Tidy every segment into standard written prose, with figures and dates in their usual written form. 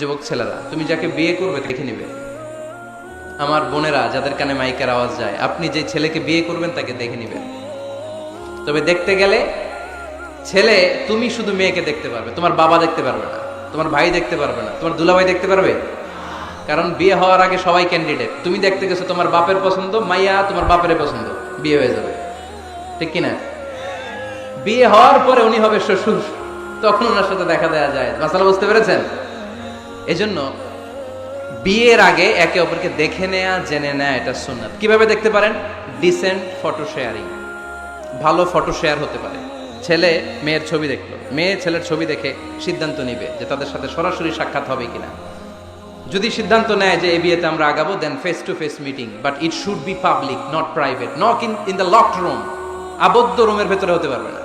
যুবক ছেলেরা, তুমি যাকে বিয়ে করবে দেখে নিবে। আমার বোনেরা যাদের কানে মাইকের আওয়াজ যায়, আপনি যে ছেলেকে বিয়ে করবেন তাকে দেখে নিবেন। তবে দেখতে গেলে ছেলে, তুমি শুধু মেয়েকে দেখতে পারবে, তোমার বাবা দেখতে পারবে না, তোমার ভাই দেখতে পারবে না, তোমার দুলাভাই দেখতে পারবে। কারণ বিয়ে হওয়ার আগে সবাই ক্যান্ডিডেট। তুমি দেখতে গেছো, তোমার বাপের পছন্দ, মাইয়া তোমার বাপের পছন্দ, বিয়ে হয়ে যাবে, ঠিক কিনা? বিয়ে হওয়ার পরে উনি হবে শ্বশুর, তখন ওনার সাথে দেখা দেওয়া যায়। মাসালা বুঝতে পেরেছেন? এজন্য বিয়ের আগে একে অপরকে দেখে নেয়া, জেনে নেয়া, এটা সুন্নাত। কিভাবে দেখতে পারেন? ডিসেন্ট ফটো শেয়ারিং, ভালো ফটো শেয়ার হতে পারে। ছেলে মেয়ের ছবি দেখলো, মেয়ে ছেলের ছবি দেখে সিদ্ধান্ত নিবে যে তাদের সাথে সরাসরি সাক্ষাৎ হবে কিনা। যদি সিদ্ধান্ত নেয় যে এই বিয়েতে আমরা আগাবো, then face to face meeting, but it should be public, not private, not in the locked room. আবদ্ধ রুমের ভেতরে হতে পারবে না,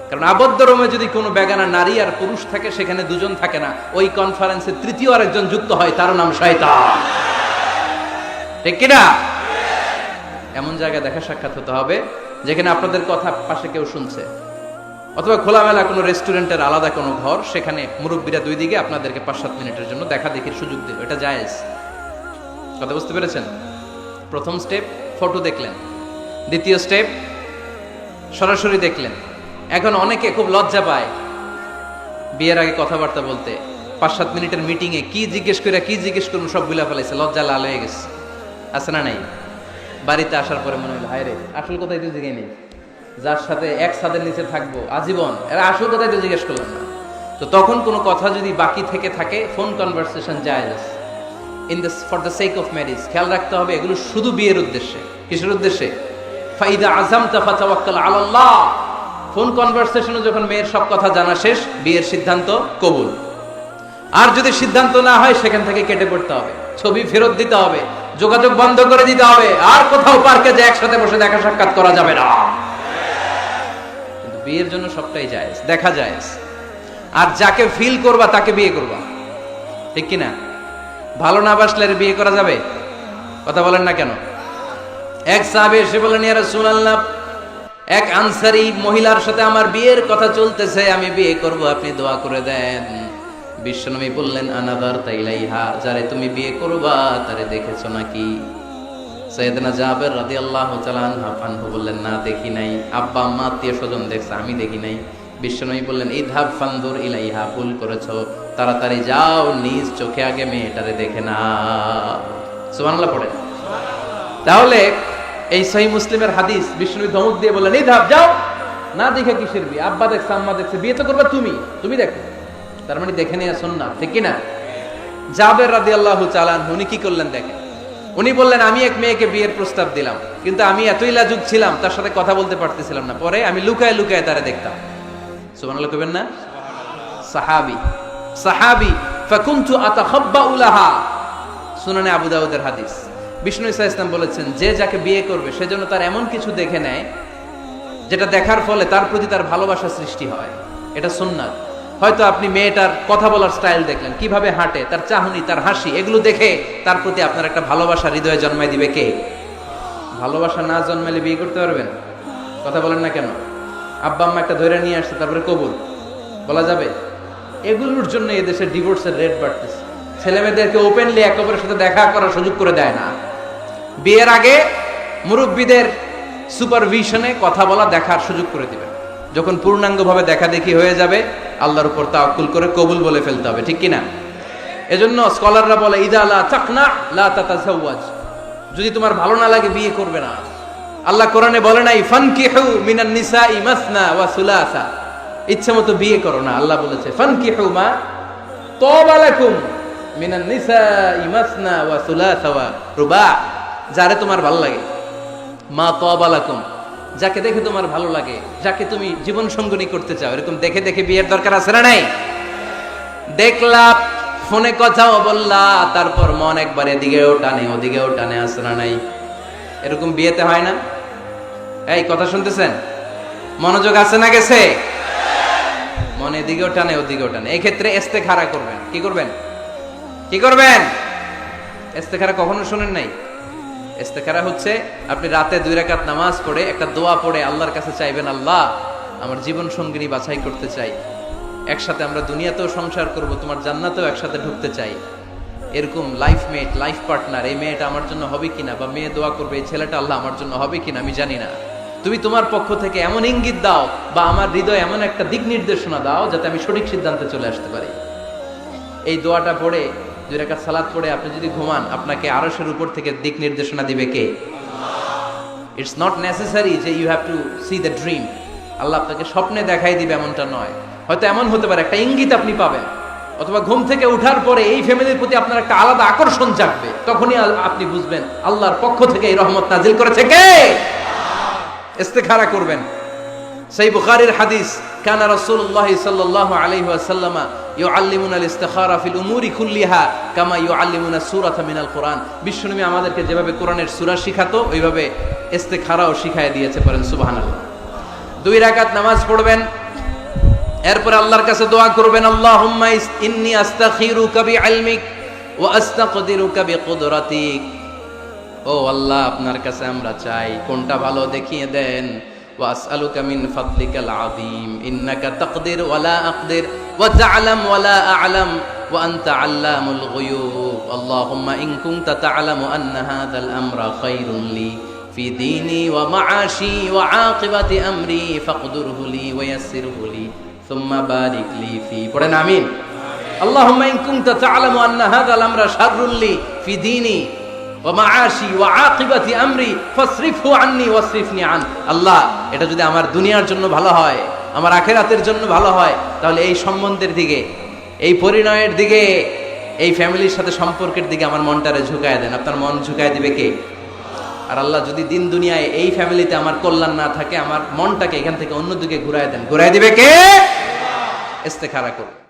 কারণ আবদ্ধ রুমে যদি কোনো বেগানা নারী আর পুরুষ থাকে, সেখানে দুজন থাকে না, ওই কনফারেন্সে তৃতীয় আরেকজন যুক্ত হয়, তার নাম শয়তান, ঠিক কিনা? এমন জায়গায় দেখা সাক্ষাৎ হতে হবে যেখানে আপনাদের কথা পাশে কেউ শুনছে, অথবা খোলামেলা কোনো রেস্টুরেন্টের আলাদা কোনো ঘর, সেখানে মুরব্বীরা দুই দিকে আপনাদেরকে 5-7 মিনিটের জন্য দেখা দেখির সুযোগ দেবে, এটা জায়েজ। কথা বুঝতে পেরেছেন? প্রথম স্টেপ ফটো দেখলেন, দ্বিতীয় স্টেপ সরাসরি দেখলেন। এখন অনেকে খুব লজ্জা পায় বিয়ের আগে কথাবার্তা বলতে। 5-7 মিনিটের মিটিংয়ে কি জিজ্ঞেস করুন সব ভুলে ফেলাইছে, লজ্জা লাল হয়ে গেছে। আছে না নাই? বাড়িতে আসার পরে মনে হলো, হায় রে, আসল কথাই তো জিজ্ঞেস নেই, যার সাথে এক ছাদের নিচে থাকবো আজীবন, এরা আসল কথাই তো জিজ্ঞেস করলাম না। তো তখন কোনো কথা যদি বাকি থেকে থাকে, ফোন কনভারসেশন জায়েজ for the sake of marriage. খেয়াল রাখতে হবে এগুলো শুধু বিয়ের উদ্দেশ্যে। কিসের উদ্দেশ্যে? ফাইদা আযামতা ফাতাওয়াক্কাল আলাল্লাহ। ফোন কনভারসেশনে যখন মেয়ের সব কথা জানা শেষ, বিয়ের সিদ্ধান্ত কবুল। আর যদি সিদ্ধান্ত না হয়, সেখান থেকে কেটে পড়তে হবে, ছবি ফেরত দিতে হবে, যোগাযোগ বন্ধ করে দিতে হবে, আর কোথাও পার্কে যে একসাথে বসে দেখা সাক্ষাৎ করা যাবে না। কিন্তু বিয়ের জন্য সবটাই জায়েজ, দেখা জায়েজ। আর যাকে ফিল করবা তাকে বিয়ে করবা, ঠিক কিনা? ভালো না বাসলে বিয়ে করা যাবে? কথা বলেন না কেন? এক সাহাবী এসে বলেন, ইয়া রাসূলুল্লাহ, এক আনসারী মহিলার সাথে আমার বিয়ের কথা চলতেছে, আমি বিয়ে করব, আপনি দোয়া করে দেন। বিশ্বনবী বললেন, আনাদার তাইলাইহা, যারে তুমি বিয়ে করবা তারে দেখেছো নাকি? সাইয়েদনা জাবের রাদিয়াল্লাহু তাআলা আনহু বললেন, না দেখি নাই। আব্বা আম্মা আত্মীয় স্বজন দেখছে, আমি দেখি নাই। বিশ্বনবী বললেন, ইযহাব ফানদুর ইলাইহা, ভুল করেছো, তাড়াতাড়ি যাও, নিজ চোখে আগে মেয়েটারে দেখে নাও। সুবহানাল্লাহ পড়ে। তাহলে এই সহিহ মুসলিমের হাদিস, বিশ্বনবী ধমক দিয়ে বললেন, ইযহাব, যাও, না দেখে কিসের বিয়ে? আব্বা দেখছে, আম্মা দেখছে, বিয়ে তো করবা তুমি দেখো। তার মানে দেখে নেওয়া সুন্নাত, ঠিক কিনা? জাবের রাদিয়াল্লাহু তাআলা আনহু উনি কি করলেন দেখেন। উনি বললেন, আমি এক মেয়েকে বিয়ের প্রস্তাব দিলাম, কিন্তু আমি এতই লাজুক ছিলাম, তার সাথে কথা বলতে পারতেছিলাম না। পরে আমি লুকায় লুকায় তারে দেখতাম। সুবহানাল্লাহ কইবেন না? সাহাবী ফাকুনতু আতাখাব্বাউ লাহা, সুনানে আবু দাউদের হাদিস। বিষ্ণু ইসা ইসলাম বলেছেন, যে যাকে বিয়ে করবে সেজন্য তার এমন কিছু দেখে নেয় যেটা দেখার ফলে তার প্রতি তার ভালোবাসা সৃষ্টি হয়। এটা সুন্নাত। হয়তো আপনি মেয়েটার কথা বলার স্টাইল দেখলেন, কিভাবে হাঁটে, তার চাহনি, তার হাসি, এগুলো দেখে তার প্রতি আপনার একটা ভালোবাসা হৃদয়ে জন্মায় দিবে কে? ভালোবাসা না জন্মালে বিয়ে করতে পারবেন? কথা বলেন না কেন? আব্বা আম্মা একটা ধরে নিয়ে আসছে, তারপরে কবুল বলা যাবে? এগুলোর জন্য এদেশে ডিভোর্সের রেট বাড়তেছে। ছেলে মেয়েদেরকে ওপেনলি একে অপরের সাথে দেখা করার সুযোগ করে দেয় না। বিয়ের আগে মুরব্বীদের সুপারভিশনে কথা বলা, দেখার সুযোগ করে দিবেন। যখন পূর্ণাঙ্গভাবে দেখা দেখি হয়ে যাবে, আল্লাহর উপর তাওয়াক্কুল করে কবুল বলে ফেলতে হবে, ঠিক কিনা? এজন্য স্কলাররা বলে, ইদা লা তাকনা লা তাতাজাওয়াজ, যদি তোমার ভালো না লাগে বিয়ে করবে না। আল্লাহ কোরআনে বলে নাই, ফানকিহু মিনান নিসাই মাসনা ওয়া সুলাসা, ইচ্ছা মতো বিয়ে করো না। আল্লাহ বলেছে, ফানকিহু মা তাবা লাকুম মিনান নিসাই মাসনা ওয়া সুলাসা ওয়া রুবা, যারে তোমার ভালো লাগে, মা তাবা লাকুম, যাকে দেখে তোমার ভালো লাগে, যাকে তুমি জীবন সঙ্গনী করতে চাও, এরকম দেখে দেখে বিয়ের দরকার আছে না নাই? দেখলা, ফোনে কথাও বললা, তারপর মন একবার এদিকেও টানে ওদিকেও টানে, আছে না নাই? এরকম বিয়েতে হয় না? এই কথা শুনতেছেন? মনোযোগ আছে না গেছে? মন এদিকেও টানে ওদিকেও টানে। এই ক্ষেত্রে ইস্তেখারা করবেন। কি করবেন? ইস্তেখারা কখনো শুনেন নাই? ইস্তেখারা হচ্ছে আপনি রাতে 2 রাকাত নামাজ পড়ে একটা দোয়া পড়ে আল্লাহর কাছে চাইবেন, আল্লাহ, আমার জীবন সঙ্গিনী বাছাই করতে চাই, একসাথে আমরা দুনিয়াতেও সংসার করব, তোমার জান্নাতেও একসাথে ঢুকতে চাই, এরকম লাইফ মেট, লাইফ পার্টনার, এই মেয়েটা আমার জন্য হবে কিনা, বা মেয়ে দোয়া করবে এই ছেলেটা আল্লাহ আমার জন্য হবে কিনা আমি জানি না, তুমি তোমার পক্ষ থেকে এমন ইঙ্গিত দাও বা আমার হৃদয়ে এমন একটা দিক নির্দেশনা দাও যাতে আমি সঠিক সিদ্ধান্তে চলে আসতে পারি। এই দোয়াটা পড়ে, 2 রাকাত সালাত পড়ে আপনি যদি ঘুমান, আপনাকে আরশের উপর থেকে দিক নির্দেশনা দিবে কে? ইটস নট নেসেসারি যে you have to see the dream, Allah আপনাকে স্বপ্নে দেখাই দিবে এমনটা নয়। হয়তো এমন হতে পারে একটা ইঙ্গিত আপনি পাবেন, অথবা ঘুম থেকে উঠার পরে এই ফ্যামিলির প্রতি আপনার একটা আলাদা আকর্ষণ জাগবে, তখনই আপনি বুঝবেন আল্লাহর পক্ষ থেকে এই রহমত নাজিল করেছে কে। ইস্তেখারা করবেন। সেই বুখারীর হাদিস, কানা রাসূলুল্লাহ সাল্লাল্লাহু আলাইহি ওয়াসাল্লাম ইউআল্লিমুনা আল-ইস্তিখারা ফিল উমুরি কুল্লিহা কামা ইউআল্লিমুনা সূরাতা মিনাল কুরআন। বিশ্বনবী আমাদেরকে যেভাবে কোরআনের সূরা শিখাতো ওইভাবে ইস্তেখারাও শিখায় দিয়েছে, পড়েন সুবহানাল্লাহ। 2 রাকাত নামাজ পড়বেন, এরপর আল্লাহর কাছে দোয়া করবেন, আল্লাহুম্মা ইন্নী আস্তাখিরুকা বিইলমিক ওয়া আস্তাকদিরুকা বিকুদরাতিক। ও আল্লাহ, আপনার কাছে আমরা চাই, কোনটা ভালো দেখিয়ে দেন। ওয়া আসআলুকা মিন ফাদলিকাল আযীম ইন্নাকা তাকদির ওয়া লা আকদির ওয়া তা'লাম ওয়া লা আ'লাম ওয়া আনতা আল্লামুল গুয়ুব। আল্লাহুম্মা ইন কুনতা তা'লামু আন্না হাযাল আমরা খায়রুন লি ফি দীনি ওয়া মা'আশি ওয়া আকিবাতি আমরি ফাকদুরহু লি ওয়া ইয়াসসিরহু লি সুম্মা বারিক লি ফি। পড়েন আমিন। আল্লাহুম্মা ইন কুনতা তা'লামু আন্না হাযাল আমরা শাররুল লি ফি দীনি ওয়া মা'আশি ওয়া আকিবাতি আমরি ফাসরিফহু আন্নী ওয়াসরিফনি আন। আল্লাহ, এটা যদি আমার দুনিয়ার জন্য ভালো হয়, আমার আখিরাতের জন্য ভালো হয়, তাহলে এই সম্বন্ধের দিকে, এই পরিণয়ের দিকে, এই ফ্যামিলির সাথে সম্পর্কের দিকে আমার মনটারে ঝুঁকায় দেন। আপনার মন ঝুঁকায় দিবে কে? আর আল্লাহ, যদি দিন দুনিয়ায় এই ফ্যামিলিতে আমার কল্যাণ না থাকে, আমার মনটাকে এখান থেকে অন্যদিকে ঘুরায় দেন, ঘুরায় দিবে কে? ইস্তেখারা করুন।